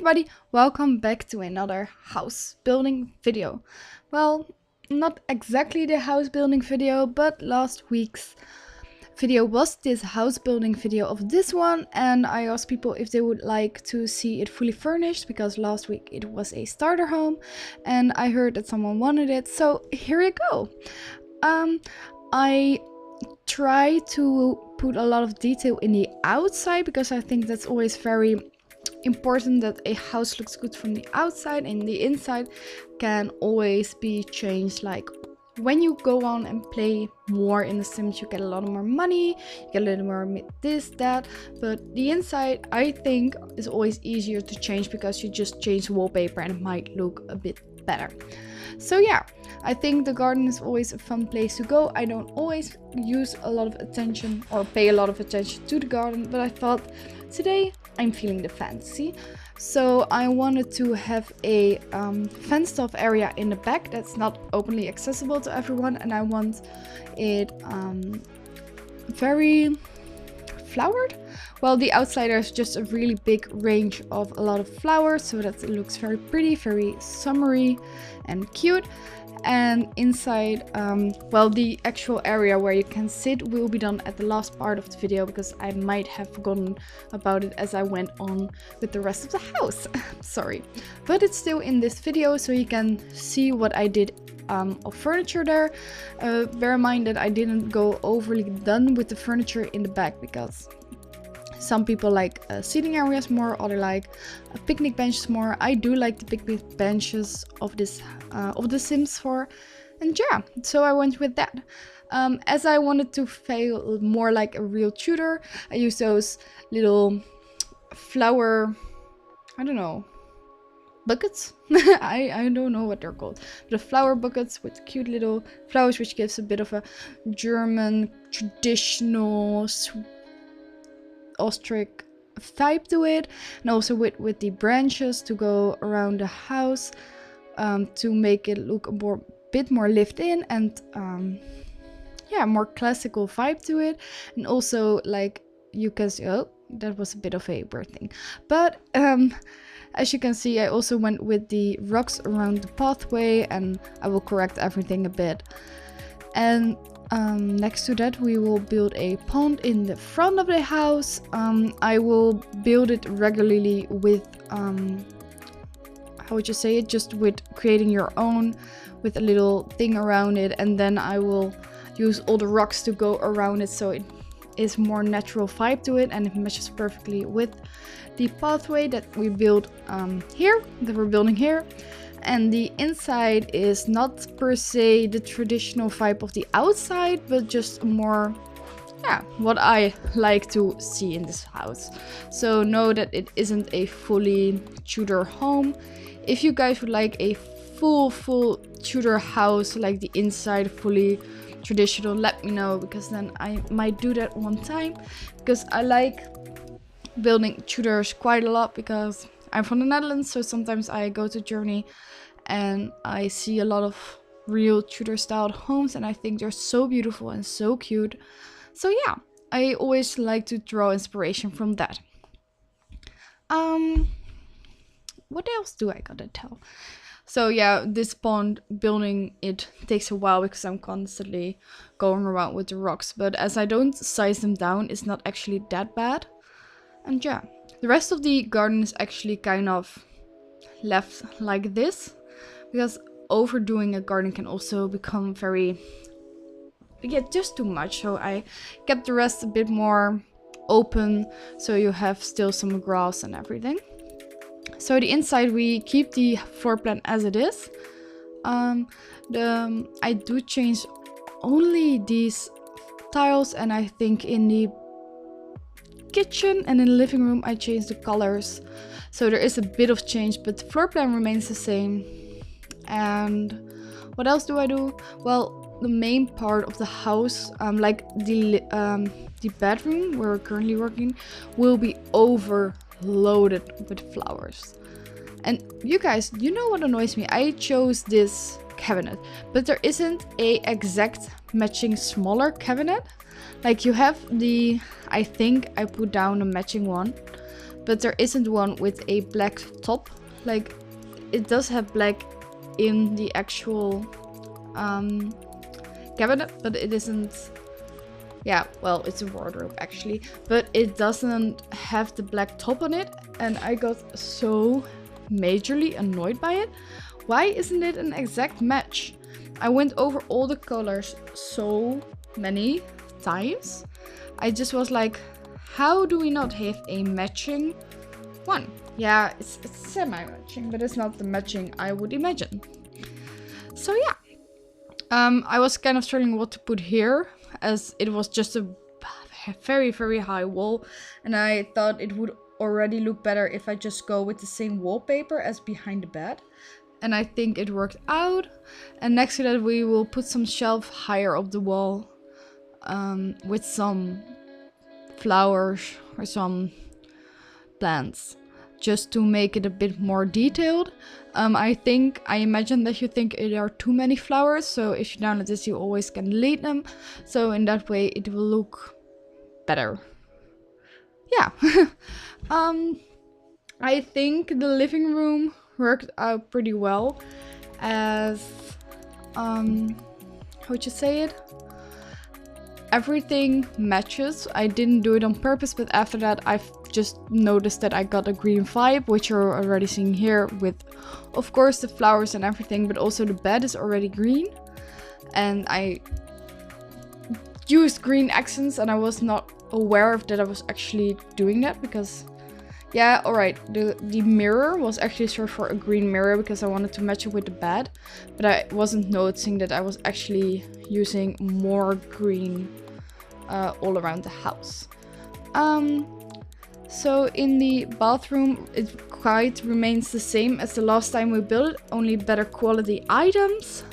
everybody, welcome back to another house building video. Well, not exactly the house building video, but last week's video was this house building video of this one, and I asked people if they would like to see it fully furnished because last week it was a starter home and I heard that someone wanted it, so here you go. I try to put a lot of detail in the outside because I think that's always very important, that a house looks good from the outside and the inside can always be changed. Like when you go on and play more in the Sims, you get a lot more money, you get a little more this, that, but the inside I think is always easier to change because you just change the wallpaper and it might look a bit better. So yeah, I think the garden is always a fun place to go. I don't always use a lot of attention or pay a lot of attention to the garden, but I thought today I'm feeling the fantasy. So I wanted to have a fenced off area in the back that's not openly accessible to everyone, and I want it very flowered. Well, the outside is just a really big range of a lot of flowers so that it looks very pretty, very summery and cute. And inside, well, the actual area where you can sit will be done at the last part of the video because I might have forgotten about it as I went on with the rest of the house. Sorry, but it's still in this video so you can see what I did of furniture there. Bear in mind that I didn't go overly done with the furniture in the back because some people like seating areas more, other like picnic benches more. I do like the picnic benches of this of the Sims 4, and yeah, so I went with that. As I wanted to feel more like a real Tudor, I used those little flower, I don't know, buckets. I don't know what they're called. The flower buckets with cute little flowers, which gives a bit of a German traditional Austric vibe to it, and also with the branches to go around the house to make it look a bit more lived in and yeah, more classical vibe to it. And also, like, you can see, oh, that was a bit of a bird thing, but as you can see, I also went with the rocks around the pathway, and I will correct everything a bit. And next to that, we will build a pond in the front of the house. I will build it regularly with, how would you say it? Just with creating your own, with a little thing around it. And then I will use all the rocks to go around it so it is more natural vibe to it and it matches perfectly with the pathway that we build here, that we're building here. And the inside is not per se the traditional vibe of the outside, but just more, yeah, what I like to see in this house. So know that it isn't a fully Tudor home. If you guys would like a full Tudor house, like the inside fully traditional, let me know, because then I might do that one time, because I like building Tudors quite a lot because I'm from the Netherlands, so sometimes I go to Germany and I see a lot of real Tudor styled homes and I think they're so beautiful and so cute. So yeah, I always like to draw inspiration from that. What else do I gotta tell? So yeah, this pond, building it takes a while because I'm constantly going around with the rocks, but as I don't size them down, it's not actually that bad. And yeah, the rest of the garden is actually kind of left like this, because overdoing a garden can also become very, yeah, just too much. So I kept the rest a bit more open, so you have still some grass and everything. So the inside, we keep the floor plan as it is. I do change only these tiles, and I think in the kitchen and in the living room I changed the colors, so there is a bit of change, but the floor plan remains the same. And what else do I do? Well, the main part of the house, like the bedroom where we're currently working, will be overloaded with flowers. And you guys, you know what annoys me? I chose this cabinet, but there isn't a exact matching smaller cabinet. Like you have the, I think I put down a matching one, but there isn't one with a black top. Like, it does have black in the actual cabinet, but it isn't. Yeah, well, it's a wardrobe actually, but it doesn't have the black top on it, and I got so majorly annoyed by it. Why isn't it an exact match? I went over all the colors so many times. I just was like, how do we not have a matching one? Yeah, it's semi-matching, but it's not the matching I would imagine. So yeah, I was kind of struggling what to put here, as it was just a very, very high wall, and I thought it would already look better if I just go with the same wallpaper as behind the bed. And I think it worked out. And next to that we will put some shelf higher up the wall with some flowers or some plants, just to make it a bit more detailed. I imagine that you think there are too many flowers, so if you download this you always can delete them, so in that way it will look better. Yeah. I think the living room worked out pretty well, as how would you say it? Everything matches. I didn't do it on purpose, but after that I've just noticed that I got a green vibe, which you're already seeing here with, of course, the flowers and everything, but also the bed is already green. And I used green accents, and I was not aware of that I was actually doing that, because yeah, alright, the mirror was actually searched for a green mirror because I wanted to match it with the bed, but I wasn't noticing that I was actually using more green all around the house. So in the bathroom, it quite remains the same as the last time we built it, only better quality items.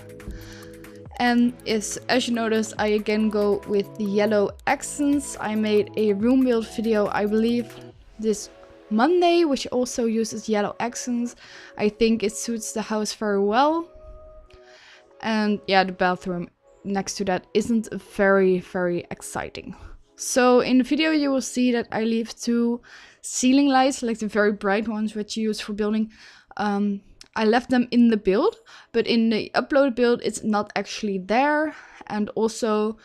And as you notice, I again go with the yellow accents. I made a room build video, I believe, this Monday, which also uses yellow accents. I think it suits the house very well. And yeah, the bathroom next to that isn't very, very exciting. So in the video you will see that I leave 2 ceiling lights, like the very bright ones which you use for building. I left them in the build, but in the upload build it's not actually there. And also,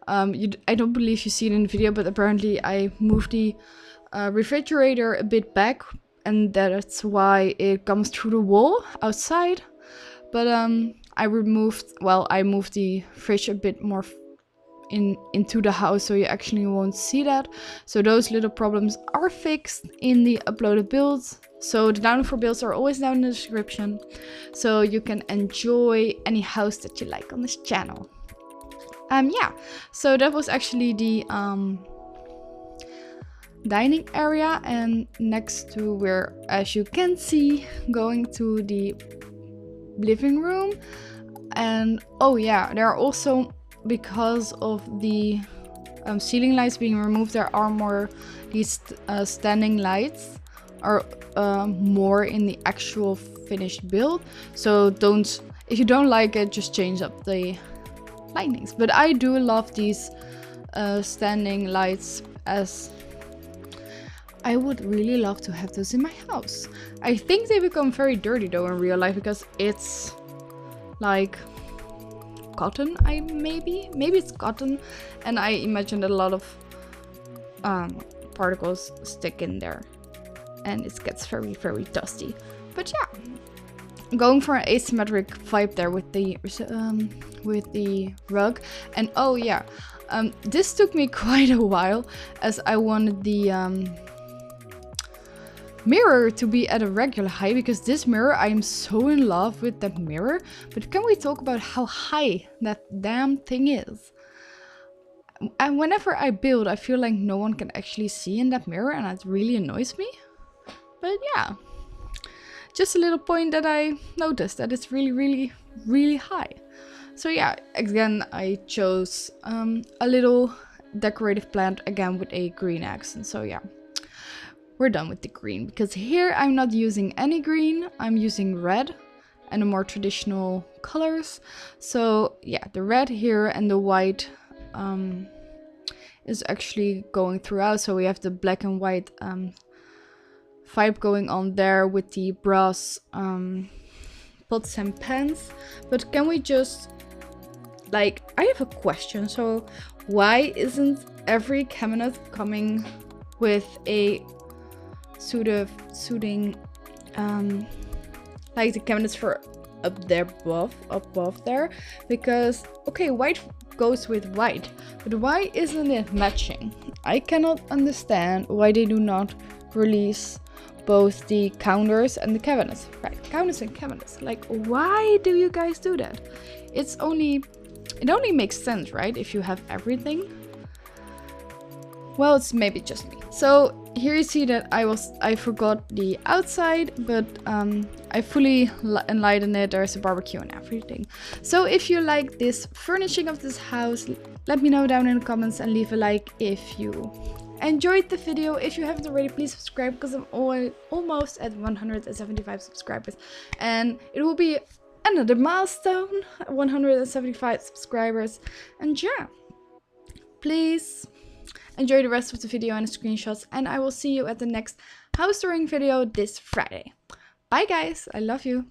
I don't believe you see it in the video, but apparently I moved the refrigerator a bit back, and that's why it comes through the wall outside. But I moved the fridge a bit more into the house, so you actually won't see that. So those little problems are fixed in the uploaded builds. So the download for builds are always down in the description, so you can enjoy any house that you like on this channel. Yeah, so that was actually the dining area, and next to where, as you can see, going to the living room. And oh yeah, there are also, because of the ceiling lights being removed, there are more these standing lights are more in the actual finished build. So if you don't like it, just change up the lightnings. But I do love these standing lights, as I would really love to have those in my house. I think they become very dirty though in real life, because it's like cotton, maybe it's cotton, and I imagine that a lot of particles stick in there and it gets very, very dusty. But yeah, going for an asymmetric vibe there with the rug. And oh yeah, this took me quite a while, as I wanted the mirror to be at a regular height, because this mirror, I am so in love with that mirror. But can we talk about how high that damn thing is? And whenever I build, I feel like no one can actually see in that mirror, and it really annoys me. But yeah, just a little point that I noticed, that it's really, really, really high. So yeah, again, I chose a little decorative plant, again with a green accent. So yeah, we're done with the green, because here I'm not using any green, I'm using red and the more traditional colors. So yeah, the red here and the white is actually going throughout. So we have the black and white vibe going on there with the brass pots and pans. But can we just, like, I have a question. So why isn't every cabinet coming with a sort of suiting, like the cabinets for up there above there? Because okay, white goes with white, but why isn't it matching? I cannot understand why they do not release both the counters and the cabinets. Right, counters and cabinets. Like, why do you guys do that? It only makes sense, right? If you have everything. Well, it's maybe just me. So here you see that I forgot the outside, but I fully enlightened it. There's a barbecue and everything. So if you like this furnishing of this house, let me know down in the comments and leave a like if you enjoyed the video. If you haven't already, please subscribe, because I'm almost at 175 subscribers, and it will be another milestone, 175 subscribers. And yeah, please enjoy the rest of the video and the screenshots, and I will see you at the next house touring video this Friday. Bye guys, I love you.